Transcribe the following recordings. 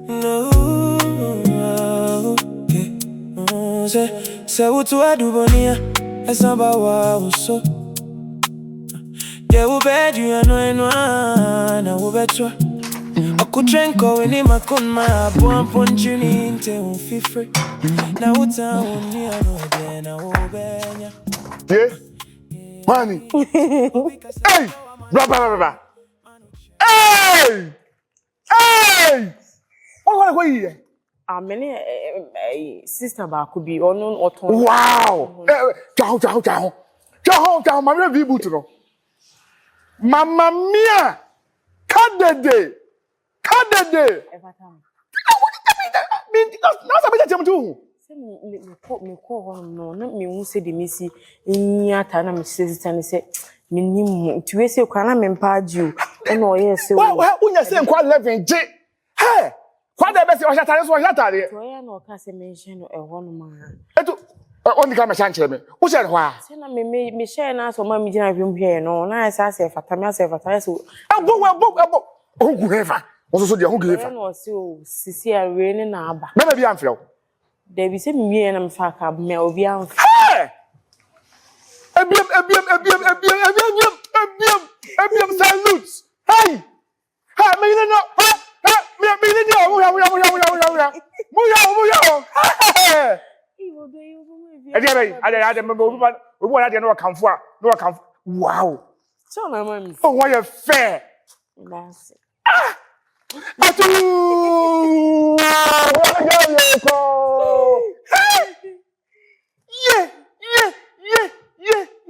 No, say what to Adubonee, it's not about wow so. Yeah, we bed you and I will bet you. I could drink when in my con my one punch you in to feel free. Now what's on me, I know then I will bet yeah, money. Hey, blah blah blah blah. Hey, hey. What you? Many sister ba could be on autumn. Wow. Ciao, my baby butro. Mamma mia. Kadede. Every time. Not a bit too. Me call no, not me who said the missy in Yatana, Mrs. and say, Minim, to say, can I impart you? Oh, no, yes, Well, when you're saying quite 11, hey, what the best was that? I know, Cassie mentioned a one man. Only come a chance. Who said why? Send me share and ask for my meeting of him here. No, nice. I say, Fatamia, say, Fatasu. Whoever also the who gave or so, Cecilia raining Abba. Maybe I'm Phil. They be saying me and I'm fuck up, Melvian. Hey! Salutes. Hey! Hey, wow. Oh, why you fair? That's it.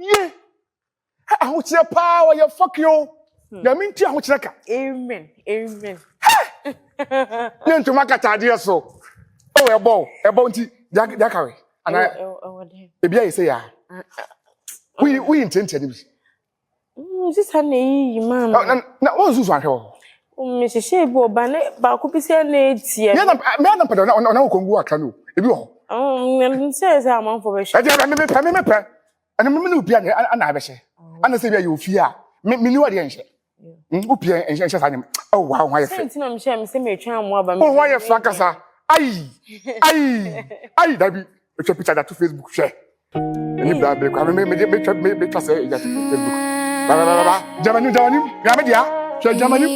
Yeah. I want your power, you fuck you. You mean to want your Amen. You to make a idea so. Oh, a bounty, Dakari. And I say, we intend to do. This honey, man. Now, what's this one? Mrs. Shabo, but could be saying, yeah, Madam, but no Congo canoe. If you says I'm on for a shot. and I'm a piano and I say, and I say, you fear me, knew the answer. Upia and Shashanim. Oh, wow, why I'm sure I'm saying, charm, what about why a fracasa? Aye, that be a picture that to Facebook share. And if that be coming, maybe trust it that Facebook. Germany, Gamadia, Germany,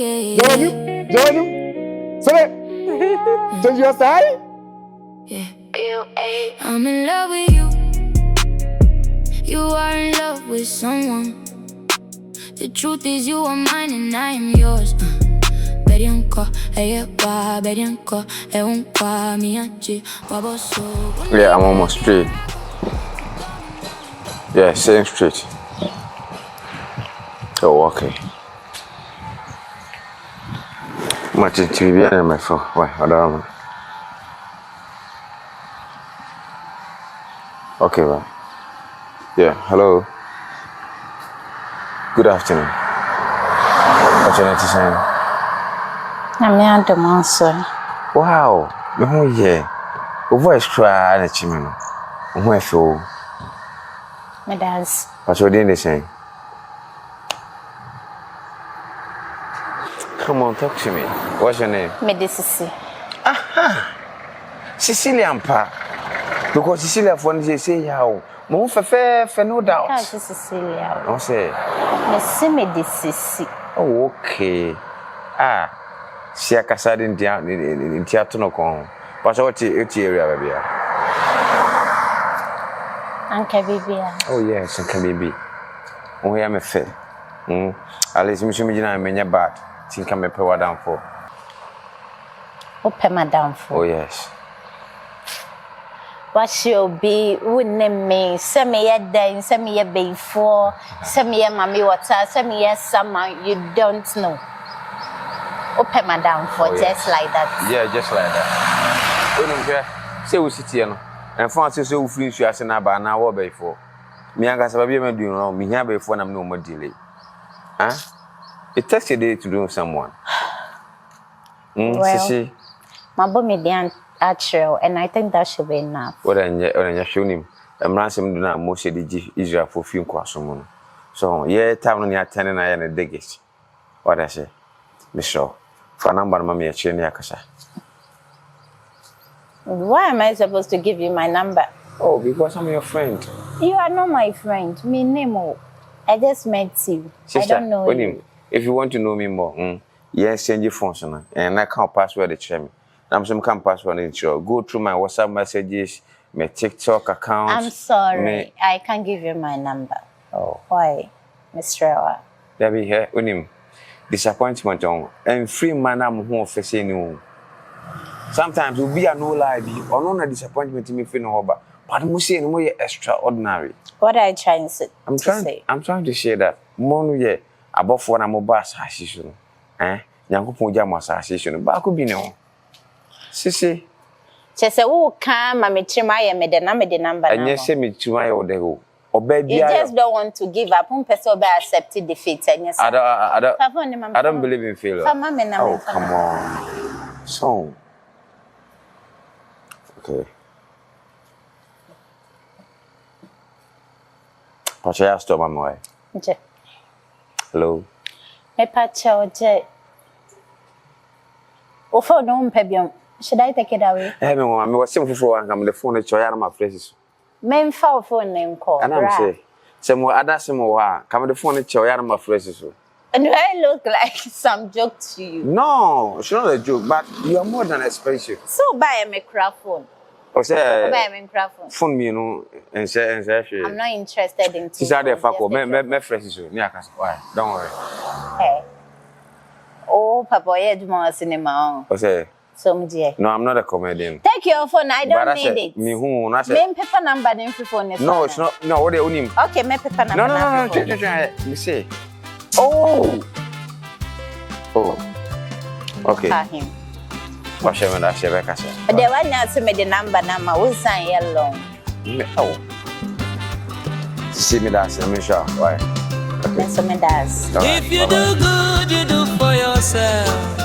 Sorry, change your side? Yeah, I'm in love with you. You are in love with someone. The truth is you are mine and I am yours. Yeah, I'm almost straight. Yeah, same straight. Oh, okay. Much TV and my phone. Why? Okay, right. Yeah, hello. Good afternoon. What's your name to say? I'm Adubonee. Wow, no, yeah. Your voice try and achievement. Where feel? My dad's. What's your name to say? Come on, talk to me. What's your name? Melegede. Aha! Sicilian pa. Because Cecilia for they say how. Mo fe no doubt. Can't Cecilia. No say. Melegede. Oh, okay. Si akasa de ntia to no kon. But what area baby? Anka baby. Oh yes, Anka baby. Oh yeah, me fe. At least me gina menya bad. Think I me pay wa down for. Open my down for. Oh yes. What should be wouldn't me? Send me a day, send me a before, send me a mammy water, send me a summer. You don't know. Open my down for just like that. Yeah, just like that. We don't care. Say we sit here no. And fancy say we finish you as na ba na wo before. Me anga sababi me do no, me here before na me no more delay. Huh? It takes a day to do someone. Well, my mommy didn't actual, and I think that should be enough. What I show him. I'm ransom do not most of the Israel for few quasumon. So, yeah, town on your 10 and I and a diggage. What I say, Miss Shaw. For number mama ya chini akasa. Why am I supposed to give you my number? Oh, because I'm your friend. You are not my friend. Me name. I just met you. Sister, I don't know you. If you want to know me more, yes, change your phone, and I can't password the chairman. I'm some can't password it. Go through my WhatsApp messages, my TikTok account. I'm sorry. I can't give you my number. Oh. Why, Mr. There be here, unim. Disappointment on and free man I'm home facing you. Sometimes will be a no lie, or no disappointment in me feeling over. But I'm saying more extraordinary. What are you trying to say? I'm trying to say that more yeah above one I'm a bus assassin. Yanko Puja was assassin. Back could be no. Sissy. Just say, oh, come, I'm a trimaya, made the number. And yes, send me to my old day. Or baby, you just don't want to give up. Person by accepted defeat. And yes, I don't believe in failure. Oh, come on. So. Okay. Pacha stop my way. Hello. Me pacha o phone no mpabiam. Should I take it away? Me was simple for am the phone to yar my phrases. Me mfa phone name call. And I'm say some other some come the phone to yar my phrases. And do I look like some joke to you? No, it's not a joke, but you are more than expensive. So buy a microphone. O say buy a microphone. Phone me no and say I'm not interested in. She's out there for me phrases. Why? Don't worry. Hey. Oh, Papa, you do more cinema. O say no, I'm not a comedian. Take your phone. I don't need it. Me who? I say. Me paper number in phone. No, it's not. No, what do you mean? Okay, me paper number. No. Me say. Oh. Okay. Him. What's your name? Becky. The one that me the number who sign yellow. Oh. See me that. Let me show. Why? Okay. If you do good, you do for yourself.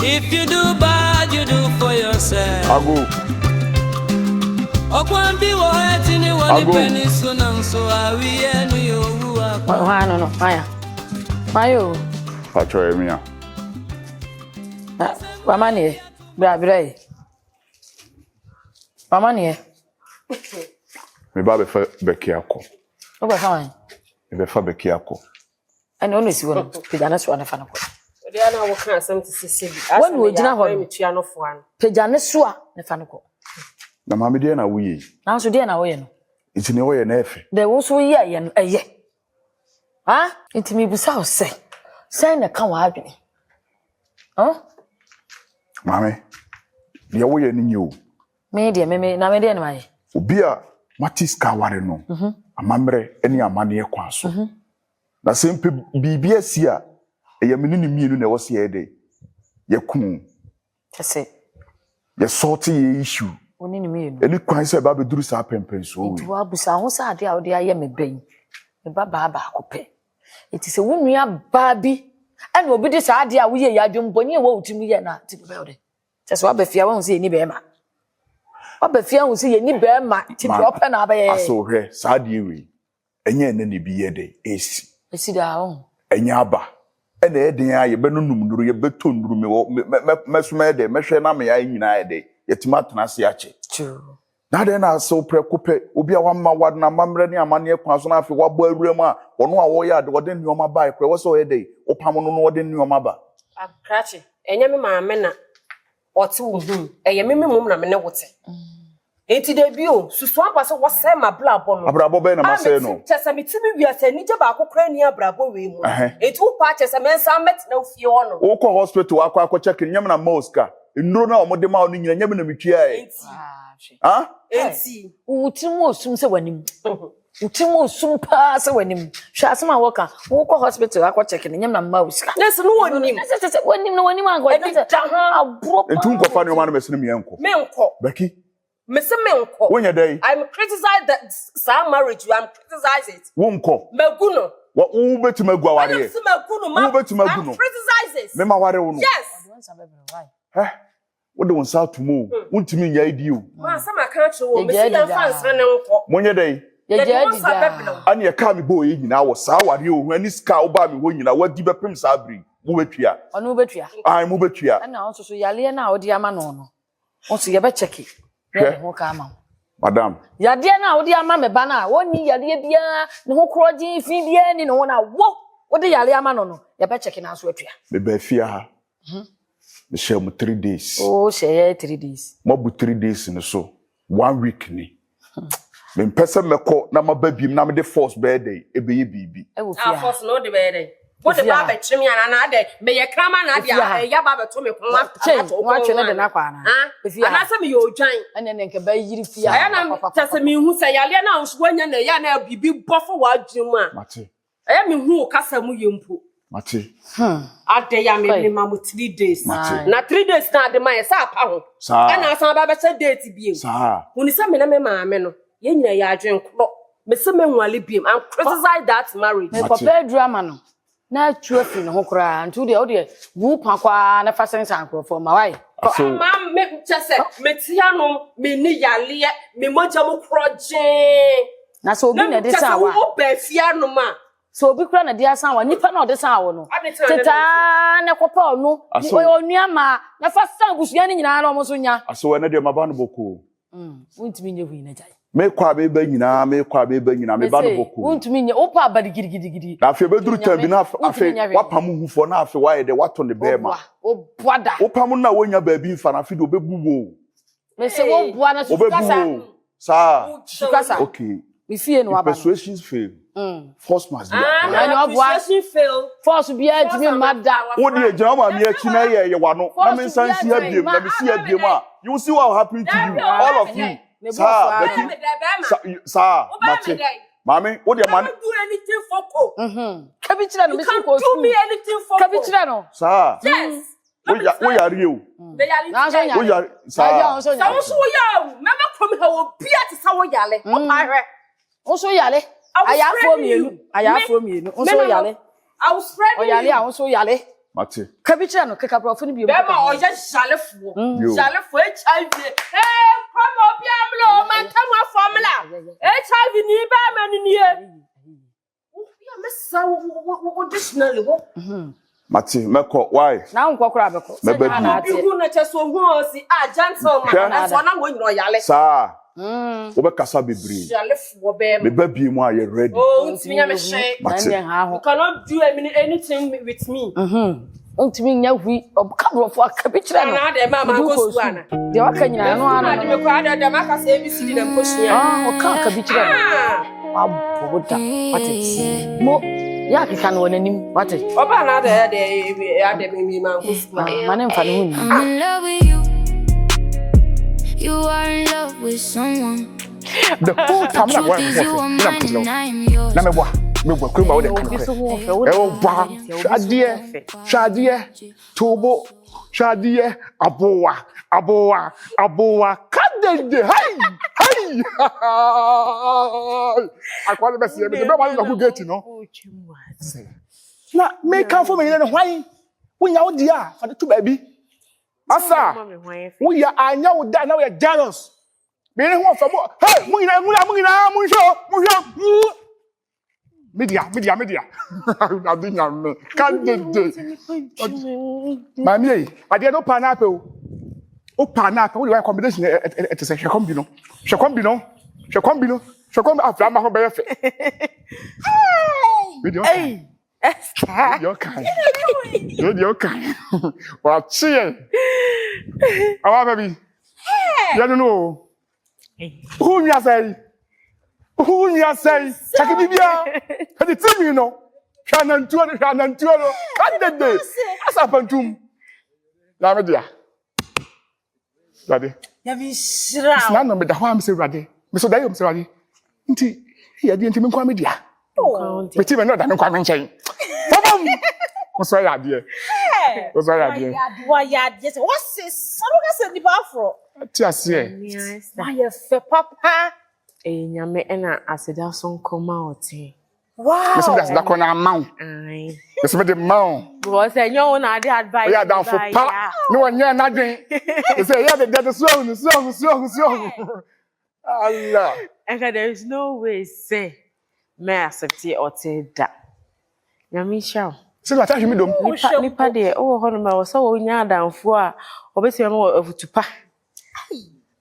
If you do bad, you do for yourself. Ago. Okwambi wo hati ni wani penisu na nso awiye nu yo uwa. No. Maya. Mayo. Pacho Emia. Mama ni bra. Mama ni Me ba be fa Becky ako. O ba fine. Me be fa Becky ako. Ani onu si won pejana so na fa no ko. Odi ana wo kan asem ti sisi bi. When we gina ho me tua no fo an. Pejana so na fa no ko. Na mama de na wuye. Na so de na wo ye no. Iti ne wo ye na efe. De wo so ye no eye. Ha? Iti mi busa o se. Say na kan wa adwene. Mame. De wo ye ni nyi o. Me de me na me de na mai. Obi a matis ka ware no. Amamre eni amane ye kwa so. Na sempe bibia si a eye menini mienu na wo se ye de. Ye kun. Kese. Ye sort ye issue. Oni ni mienu. Eni kwan se ba be duru sa pempen so we. Nti wa busa ho sa ade a wo de aye me ben. Me ba akopɛ. Iti se wonua ba bi ana obi de sa ade a wo ye ya dwemboni e wo utimi ye na ti be ode. Se wa ba fia wo se ni be ma. Wa ba fia wo se ye ni be ma ti be open na ba ye. Aso hwe sa ade we. Enye ene ne bi ye de esi. Esi da ho. Enye aba. Ena eden a ye be nunum nduru ye beto nduru me mesuma ye de mehwe na me ya nyina ye de. Yetima tena se ache. True. Na de na so prekope obi a wamma wad na mamre ne amane kwa so na afi wabo awuram a wono a wo ya de wode nneoma ba ekwe wo so ye de opam no no wode nneoma ba Akrachi enye me maame na ote wo eye me mum na me ne wote enti de bio susu aba so wo se ma blabo no abrabo be na ma se no chese mitimi wiase ni je ba akokra ni abrabo we mu enti wo pa chese mensa met na ofie wono wo ko hospital akwa check nyam na moska nduro na omode ma onu nyina nyam na mitwia e enti Utimu osum se wanim. Utimu osum pa se wanim. Hwa asema woka. Wo ko hospital akwa check ne nyam na ma usika. yes no wonim. Wanim no wanim ango. Abro. entu nkofa ne o ma na mesene mienko. Me nko. Becky. Mese me nko. Wonya dai. I'm criticize that some marriage you am criticize it. Wo nko. Maguno. Wo betima gu aware. I'm criticize it. Me ma ware wo no. Yes. Wo de won sa tumo. Untimi nya idi o. Ma sama kan chewo me si yan fans ne nko. Wonya dai. Ye jadida. Ani e ka me boy nyina wo sa ware o hu ani ska wo ba me ho nyina wadi bepem sa abri Mubetua. Ono betua. Ai mubetua. Na on so yale na odi ama no no. On so ye be check. Ne ho ka ama. Madam. Yade na odi ama me ba na woni yade bia ne ho kroje fi bia ni ne ho na wo. Odi yale ama no no. Ye be check na so atua. Me ba fia ha. Me share mu 3 days. Oh, share 3 days. Mo bu 3 days ni so. 1 week ni. Me pese meko na mababim na me de force birthday e be ye bibi. E wo fia. Force no de birthday. What the baba chimi na de me ye krama na de ya baba to me kon wa twene de na kwa na. Ana se me yo dwan. Ene ne nke ba yiri fia. Aya na tase me hu se yale na wo anya na ya na bibi bofo wa adwum a. Mate. Aya me hu kasa mu yempo. Mate. Ade ya me ma mu 3 days. Mate. Na 3 days na de ma ye sa pa ho. Ana san baba che date bi. Sa. Hu ni se me na me ma me no. Ye nyina ya adwen kro. Me se me nwale biem. I'm criticize that marriage. Me papa drama no. Na chuafi no ho kra ntu de o de wu pa kwa na fa sense ankrofo ma wai. So Ma me chese me tia no me ni yale me moja mu kroje. Na so obi na de sa wa. O ba fia no ma. So obi kra na de asan wa nipa na o de sa wo no. Teta na kopa onu. Onua ma na fa san busua ni nyina na o mo so nya. aso ene de maba no boko. Untimi nye hu na jai. Me kwa be ba nyina me ba no boko. Untimi nye opa abadi gidigidi. Na afi be duru tambi na afi wapam hufo na afi wa ye de wato ne be ma. O boada. Opam na wonya ba bi mfa na afi de obebuwo. Me se wo boa na sukasa. Obebuwo. Sa. Sukasa. Okay. Me fie no aba. Persuasions fail. Force must be. Persuasion fail. Force bia timi mada. Wo de ejina ma me achi na ye wano. Na me nsan si abiem na me si abiem a. You will see what will happen to you. All of you. Sir, Becky. Sir, Mate. Mami, what do you man? Do anything for ko. Kabichira no You can't do me anything for ko. Kabichira no. Sir. Yes. We are you. They are Na so nya. We are sir. so ya. Mama come here wo bia te sa wo yale. O pa hwe. O so yale. Ayafo mienu. Ayafo mienu. O so yale. I will spread O yale a o so yale. Mate. Kabichira no keka profo ni bi. Bema o je jalefo. Jalefo HIV. Come up here, blow man, come on, formula. HIV ni ba mani ni e. Ya mesa wo additionally wo. Mate, meko why? Na nkokora abeko. Me ba ate. Ihu na cheso hu o si gentleman. Na so na wo nyiro yale. Sir. Wo be kasa bebre. Jalefo be Me ba bi mu are ready. Oh, ntimi nya me hye. Mate. You cannot do anything with me. Untimi nya hui obkabrofo akabichira no. Na de mama Akosua na. De waka nyina no Na de me kwa de maka say ABC de mposhia. o ka akabichira no. Abuda. Wate. Mo ya kika no nanim. Wate. Oba na de me ma Akosua. Mane mfa no hu. I'm in love with you. You are in love with someone. The whole time na wa mo. Na me bwa. Me bwa kuma wo de kan. E wo bwa. Shadie. Tobo. Shadie. Aboa. Kadede. Hey. Akwale be se be ma no ku gate no. Na me kan for me ne hwan. Wonya wo dia fa de to ba bi. Asa. Wo ya anya wo da na wo jealous. Me ne ho fa bo. Hey, mu show. Media. Adinya me. Kadede. Mami e, ade no pa na pe o. O pa na ka wo dey combination et se hwekombi no. Afra ma ho be fe. Video. Hey. Esther. Video kind. Wa chie. Awa baby. You don't know. Who you say? Chaki bibia. Hadi timi no. Shanantuo. Kadede. Asa pantum. Na me dia. Rade. Ya bi shira. Na no me da ho am se rade. Me so da yo me se rade. Nti ya di nti me kwa me dia. Peti me no da me kwa me nchen. Bam. Mo so ya de. Why ya just what's this? I don't get any bathroom. Ti ase. Why you fe papa? Nyame na aseda so nkoma ote. Wow. Me so da ko na maw. Ai. Me so me de maw. Because enyo na dey advice. Yeah, down for pa. No one nya na dwen. They say yeah the strong. Allah. And there is no way say me accept it or say that. Nyame show. Se wa tashi mi dom. Nipa de o ho no ma wo so wo nya adamfo a obesi no afutupa.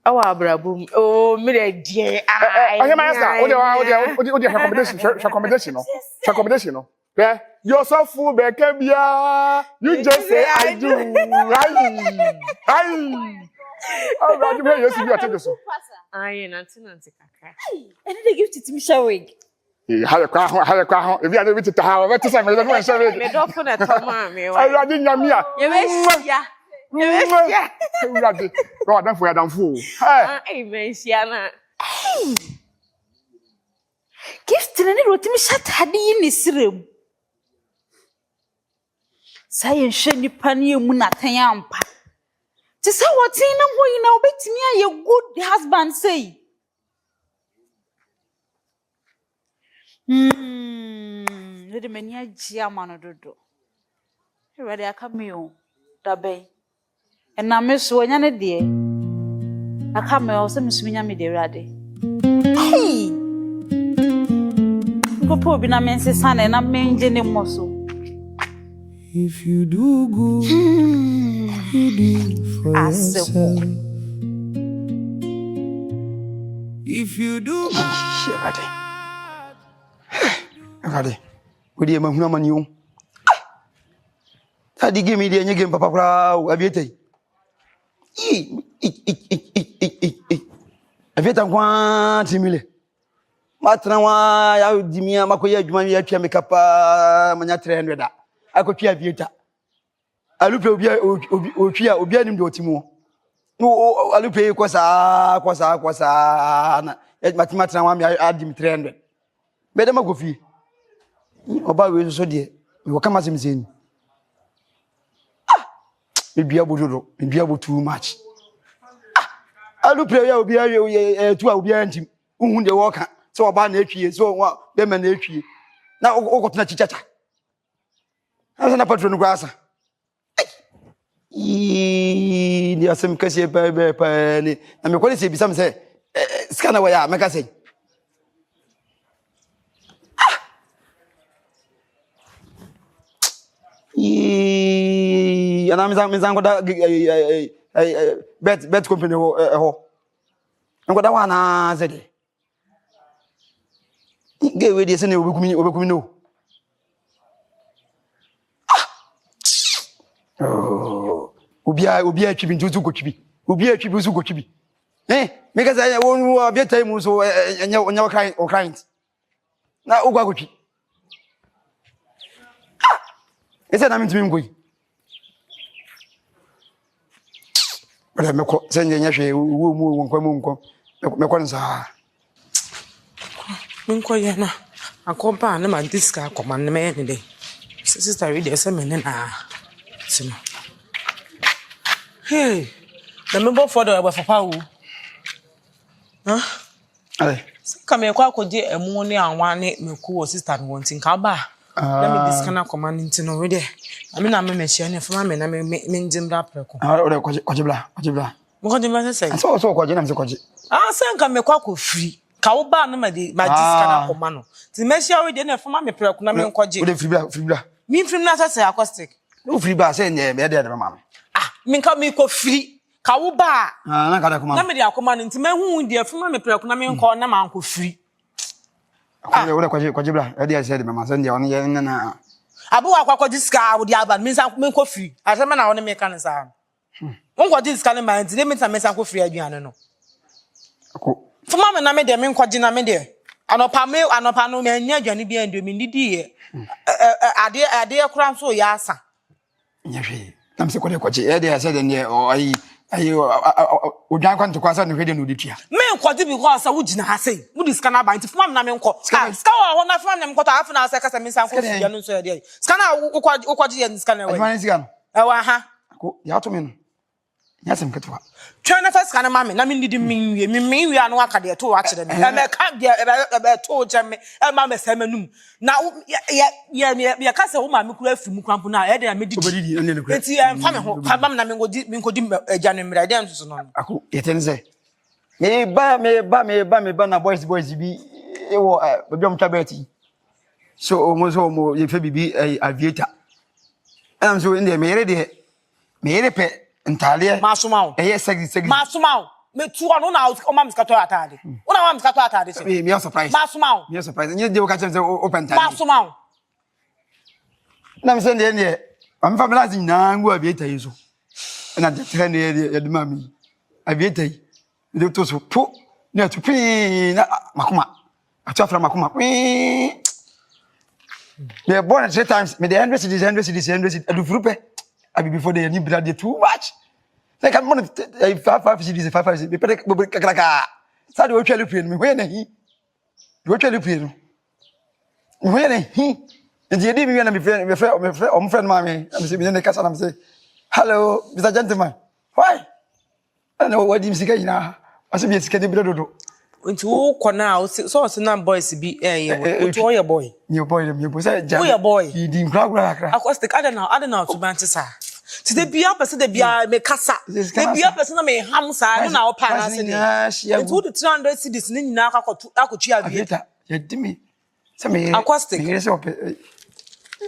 Awa abrabum. Oh, me de die. Anya master, o de accommodation no. Accommodation no. Yeah, you're so full Becky bia. You just say I do. Aye. Oh, God, you may see you attend so. Aye, nanti kakra. And they give it to me showing. How if you are able to have what to say, me don't show it. Me do for na toma me wa. I didn't nyamia. Ye we sia. God, don't for them fool. Hey, me sia na. Gifty na roti me shut hadi ni sirem. Say nhwe nipa na emu na tan ampa. Ti say what na boy na obetimi aye good husband say. Let me near Giamano dodo. You ready? I come you, Dabe. And now, Miss Wanyana dear. I come also, Miss Minyami de Rade. Hey! Go poor Binamen's son, and I'm maintaining muscle. If you do good, you do for yourself. If you do bad, Akade. Odi ma huna mani o. Adi give me the nye game papa pra abiete. Abieta kwa timile. Matra wa ya dimia makoye adwuma ya twa mekapa manya 300 da. Akotwa abieta. Alupe obi anim de otimo. No alupe kwasa na. Matimatra wa me adim 300. Bede magofi. Oba we so de we waka masem sen me bia bododo too much alu pray ya obi aye tu a obi antim uhun de woka so oba na atwie so be ma na atwie na okotuna chichacha asa na patron ko asa ni asem kase pa ni na me kwale se bisam se scanner wa ya meka se ana mizango da bet company ho ngoda wa na zede ge we dey say obekumi no obi atwibi ntutu ko twibi obi atwibi su ko twibi me ka say won obi time so nya client na ogwa ko twi ese na mintimi ngoi wala meko senye nyahwe wo mu wonkwa mu nko meko nsa Nko ye na akompa na ma diska akoma na me ne de sister read ese me ne na sino hey na me bo for the for pa wo ale ka me kwa akodi emu ne anwa ne meku wo sister no wontin ka ba na me diska na akoma ne ntino we de ami na me mehia ne fama me na me ndim da preko ore kojibla mo kojibla say so koje na me koje sen ka me kwa ko free ka wo ba no ma diska na akoma no ti mehia we de na fama me preko na me nkoje ode free bla mi free na say Akostic no free ba say ne me de ma min ka mi ko free ka wo ba na ka da kuma na me de akoma no nti mehu de fama me preko na me nko na ma nko free ore kojibla e de say de ma say de on ye na abu akwa diska wo di aban min san men ko free asema na woni me kan sa won ko diska ne man ti me san ko free aduane no ko fuma me na me de men ko gina me de anopa no me nya aduane bi ando me ndidi ye ade kura so ya asa nyahwe nam se ko de koje e de say de ne ayi odwan kwanto kwasa no hwede no ditua me ko di bi ko asa wo gina ha sei wo diska na ban ti fuma me na me nko ska wo na fuma me nko ta afa na asa kasa me san ko free no so de ska na wo ko di ska na we adwan sika no wa ha ko ya to me no nya sem ketwa twa na first kana mama na me ndidi minwi anu aka de to wa kire me me ka de e to je me e ma me se manum na ya ka se wo ma me kura afi mu krampo na e de me didi enti fa me ho fa bam na me ngodi agya no mra de nso no ako yetenze me ba na boys bi e wo biom tabeti so mo ye fe bibi aviator I'm so in there, me pe ntale. Masuma. Sexy. Masuma. Me two on now. O mam skato atade. Una mam skato atade. Me surprise. Masuma. Me surprise. You dey catch them open time. Masuma. Na me say there. I'm familiar na ngo abieta yi so. Na de trend ye de mami. Abieta yi. De to so po na to pin na makoma. Atu afra makoma. Me born 3 times. Me the 100 cities. Adu frupe. Abi before they need blood too much. Like I'm one 5 cities. Me pete kakraka. Sa de o twelu pin me hwe na hi. Do twelu pin no. Me hwe na hi. And you didn't even be friend, mammy. I'm saying, in the castle, I'm saying, hello, Mr. Gentleman. Why? I know what you say now. I said, yes, can you do? Into now, so some boys be your boy. Your boy. He didn't grab Akostic, I don't know to Manchester. To the be up as the beer me casa. The be up as no me hamsa, I don't know, pass in the 200 cities in Akosua. You did me. Akostic.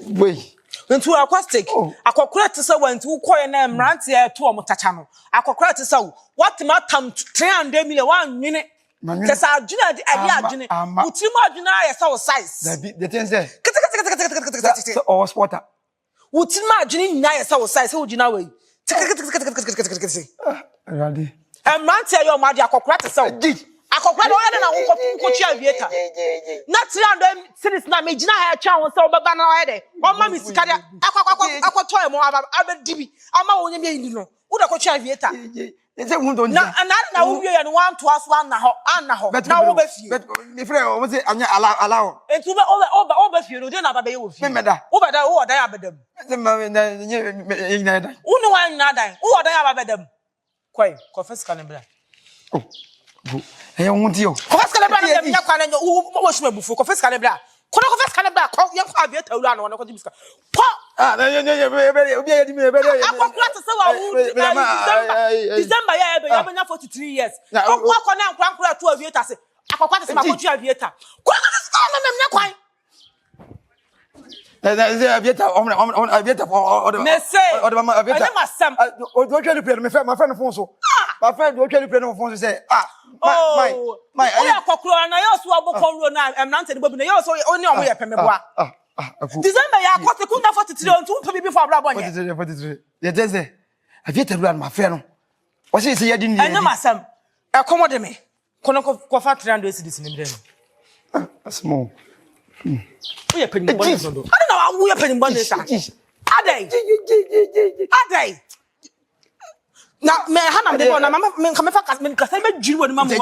Wait. Into Akostic. Akokra to say when to call your name rant here to a motachano. Akokra to say what matter 300 million 1 minute. Just our junior idea, Junior. Utima Junior, so size. The things there. Or spotter. Utima Junior, so size, who you know? Ready. And rant here your mother, Akokra to say. Akokra no ade na wo chi aviator na 300 cities na me gina ha cha won se obaba na ade o ma mi sika de akoto e mo abedibi ama wo nyame yin no wo da ko chi aviator na wo wie ya no wan to aso an na ho na wo ba fie but me frɛ o mo se anya allow entu be ba fie no de na baba ye wo fie me da wo bada wo da ya bedam se ma na da wo no wan na dan wo da ya bedam kwai confess kan bra oh hey, I want you. Confess can bra na me yakwa na wo shuma bufu confess can bra. Kono confess can bra ko ye kwa aviator ura na ko dibiska. Po Ah, obi e di me akokura to say wa wu December ya ebe ya benya 43 years. Akokura ko na nkwankura to aviator se. Akokura to say ma ko tu aviator. Ko na me yakwa. Aviator on aviator me say or mama aviator. I masam. O do twa play my friend phone so. My friend do twa play no phone say my oya kokoro na yo so abokoro na emnante bobi na yo so oni omo ye pemeboa. December ya kwate kunda 43 on 2 bibi for abra bonye. 43. Ye teze. Aviator do my friend no. O say ye di ni. Anya masam. E komode me. Kono ko fa 300 cedis ni mde no. Small. We are penny bonne. I don't know we are penny bonne sa. Adai. Na me hana me bona mama me ka me fa ka me ka me jiri woni mama. Na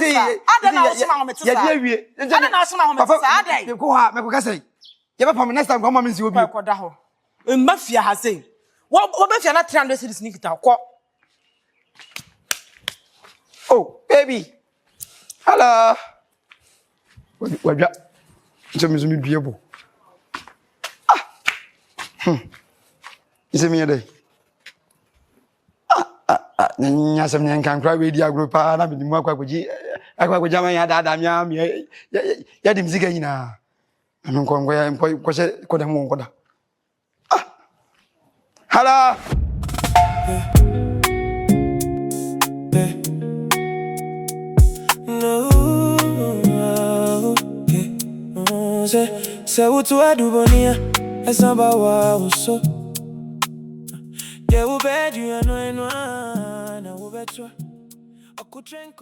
say adai na so ma me tsa. Adai na so ma me tsa adai. Me ko ha me ko ka say. Ye ba pam next time ko ma me si obi. Ko da ho. Mma fia ha say. Wo ba fia na 300 cedis ni kita ko. Oh, baby. Hello. Wajja. Nse mi so mi biebo. Nse mi yede. Nya sem nyan kan kra we di agro pa na bi mu akwakoji ma ya da mi am ya di mzika nyina. Anu nkongo ya ko se ko da mu nko da. Hello. Say what to Adubonee, it's about wow so. Yeah, we bed you and I know I will bet you. I could drink